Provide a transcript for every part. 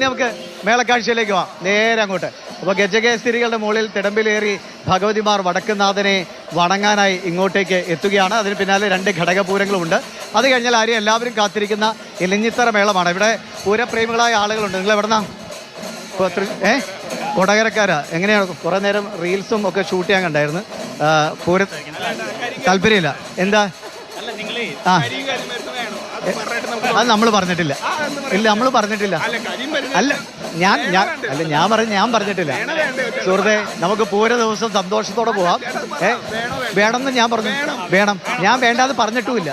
നമുക്ക് മേളക്കാഴ്ചയിലേക്ക് പോവാം. നേരെ അങ്ങോട്ട്. അപ്പോൾ ഗജകേസരികളുടെ മുകളിൽ തിടമ്പിലേറി ഭഗവതിമാർ വടക്കുന്നാഥനെ വണങ്ങാനായി ഇങ്ങോട്ടേക്ക് എത്തുകയാണ്. അതിന് പിന്നാലെ 2 ഘടകപൂരങ്ങളുമുണ്ട്. അത് കഴിഞ്ഞാൽ എല്ലാവരും കാത്തിരിക്കുന്ന ഇലഞ്ഞിത്തറ മേളമാണ്. ഇവിടെ പൂരപ്രേമികളായ ആളുകളുണ്ട്. നിങ്ങൾ എവിടെന്നാ? കൊടകരക്കാരാ? എങ്ങനെയാണ്? കുറേ നേരം റീൽസും ഒക്കെ ഷൂട്ട് ചെയ്യാൻ കണ്ടായിരുന്നു. പൂര താല്പര്യമില്ല. എന്താ? ആ, അത് നമ്മൾ പറഞ്ഞിട്ടില്ല. ഇല്ല, നമ്മൾ പറഞ്ഞിട്ടില്ല. ഞാൻ പറഞ്ഞിട്ടില്ല. സുഹൃത്തെ, നമുക്ക് പൂര ദിവസം സന്തോഷത്തോടെ പോവാം. വേണമെന്ന് ഞാൻ പറഞ്ഞു. വേണം. ഞാൻ വേണ്ടാതെ പറഞ്ഞിട്ടുമില്ല.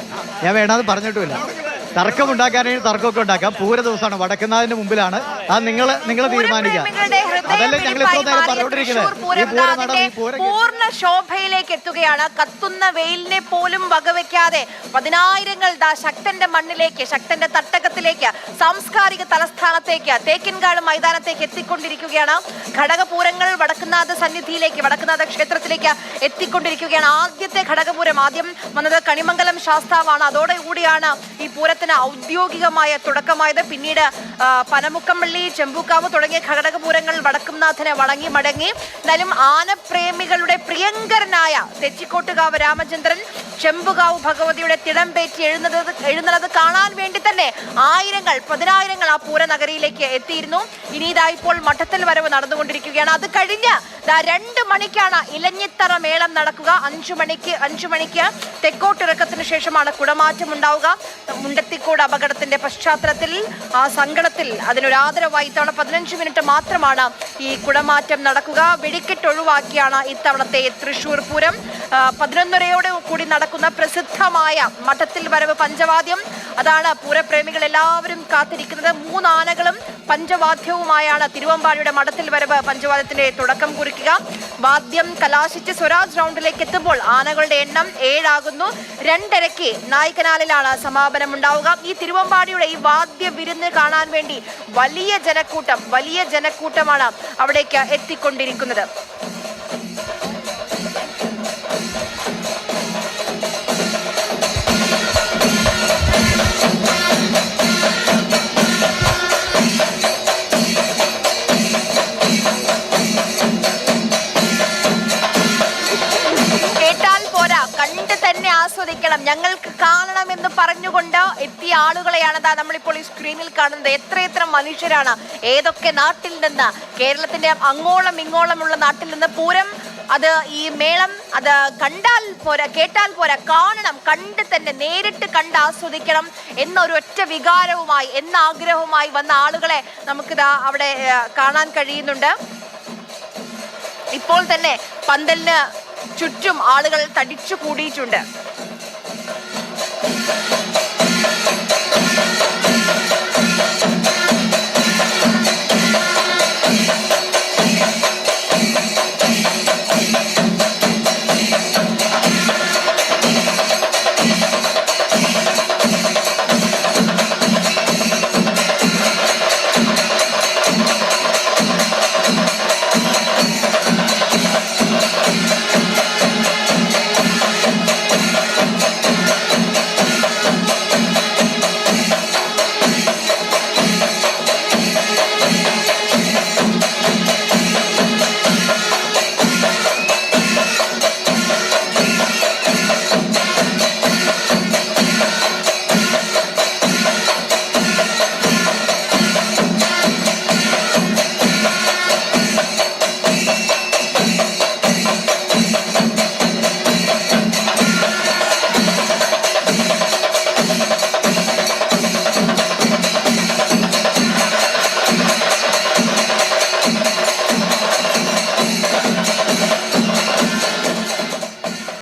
തർക്കമുണ്ടാക്കാനാണെങ്കിൽ തർക്കമൊക്കെ ഉണ്ടാക്കാം. പൂര ദിവസമാണ്, വടക്കുന്നാഥിന്റെ മുമ്പിലാണ്. അത് നിങ്ങൾ തീരുമാനിക്കാം. അതല്ലേ ഞങ്ങൾ ഇത്ര നേരം പറഞ്ഞുകൊണ്ടിരിക്കുന്നത്. പൂർണ്ണ ശോഭയിലേക്ക് എത്തുകയാണ്. കത്തുന്ന വെയിലിനെ പോലും വകവെക്കാതെ 10,000 ശക്തന്റെ മണ്ണിലേക്ക്, ശക്തന്റെ തട്ടകത്തിലേക്ക്, സാംസ്കാരിക തലസ്ഥാനത്തേക്ക്, തേക്കിൻകാട് മൈതാനത്തേക്ക് എത്തിക്കൊണ്ടിരിക്കുകയാണ്. ഘടകപൂരങ്ങൾ വടക്കുന്നാഥ സന്നിധിയിലേക്ക്, വടക്കുന്നാഥ ക്ഷേത്രത്തിലേക്ക് എത്തിക്കൊണ്ടിരിക്കുകയാണ്. ആദ്യത്തെ ഘടകപൂരം ആദ്യം വന്നത് കണിമംഗലം ശാസ്താവാണ്. അതോടുകൂടിയാണ് ഈ പൂരത്തിന് ഔദ്യോഗികമായ തുടക്കമായത്. പിന്നീട് പനമുക്കമ്പള്ളി, ചെമ്പൂക്കാവ് തുടങ്ങിയ ഘടകപൂരങ്ങൾ വടക്കുംനാഥനെ വണങ്ങി മടങ്ങി. എന്നാലും ആനപ്രേമികളുടെ പ്രിയങ്കരനായ തെച്ചിക്കോട്ടുകാവ് രാമചന്ദ്രൻ, ചെമ്പുകാവ് ഭഗവതിയുടെ തിടമ്പേറ്റി എഴുന്നള്ളത് കാണാൻ വേണ്ടി തന്നെ 10,000 ആ പൂരനഗരിയിലേക്ക് എത്തിയിരുന്നു. ഇനി ഇതാ ഇപ്പോൾ മഠത്തിൽ വരവ് നടന്നുകൊണ്ടിരിക്കുകയാണ്. അത് കഴിഞ്ഞ് 2 മണിക്കാണ് ഇലഞ്ഞിത്തറ മേളം നടക്കുക. 5 മണിക്ക് തെക്കോട്ടിറക്കത്തിന് ശേഷമാണ് കുടമാറ്റം ഉണ്ടാവുക. മുണ്ടത്തിക്കോട് അപകടത്തിന്റെ പശ്ചാത്തലത്തിൽ, ആ സങ്കടത്തിൽ അതിനൊരു ആദരവായി ഇത്തവണ 15 മിനിറ്റ് മാത്രമാണ് ഈ കുടമാറ്റം നടക്കുക. വെടിക്കെട്ട് ഒഴിവാക്കിയാണ് ഇത്തവണത്തെ തൃശ്ശൂർ പൂരം. 11:30 കൂടി നടക്കുന്ന പ്രസിദ്ധമായ മഠത്തിൽ വരവ് പഞ്ചവാദ്യം, അതാണ് പൂരപ്രേമികൾ എല്ലാവരും കാത്തിരിക്കുന്നത്. 3 ആനകളും പഞ്ചവാദ്യവുമായാണ് തിരുവമ്പാടിയുടെ മഠത്തിൽ വരവ് പഞ്ചവാദ്യത്തിന്റെ തുടക്കം കുറിക്കുക. വാദ്യം കലാശിച്ച് സ്വരാജ് റൗണ്ടിലേക്ക് എത്തുമ്പോൾ ആനകളുടെ എണ്ണം 7 ആകുന്നു. 2:30 നായ്ക്കനാലിലാണ് സമാപനം ഉണ്ടാവുക. ഈ തിരുവമ്പാടിയുടെ ഈ വാദ്യ വിരുന്ന് കാണാൻ വേണ്ടി വലിയ ജനക്കൂട്ടമാണ് അവിടേക്ക് എത്തിക്കൊണ്ടിരിക്കുന്നത്. ആസ്വദിക്കണം, ഞങ്ങൾക്ക് കാണണമെന്ന് പറഞ്ഞുകൊണ്ട് എത്തിയ ആളുകളെയാണ് നമ്മളിപ്പോൾ ഈ സ്ക്രീനിൽ കാണുന്നത്. എത്രയെത്ര മനുഷ്യരാണ്, ഏതൊക്കെ നാട്ടിൽ നിന്ന്, കേരളത്തിന്റെ അങ്ങോളം ഇങ്ങോളമുള്ള നാട്ടിൽ നിന്ന്. പൂരം, അത് ഈ മേളം, അത് കണ്ടാൽ പോരാ, കേട്ടാൽ പോരാ, കാണണം, നേരിട്ട് കണ്ട് ആസ്വദിക്കണം എന്നൊരു ഒറ്റ വികാരവുമായി, എന്ന ആഗ്രഹവുമായി വന്ന ആളുകളെ നമുക്കിതാ അവിടെ കാണാൻ കഴിയുന്നുണ്ട്. ഇപ്പോൾ തന്നെ പന്തലിന് ചുറ്റും ആളുകൾ തടിച്ചു കൂടിയിട്ടുണ്ട്.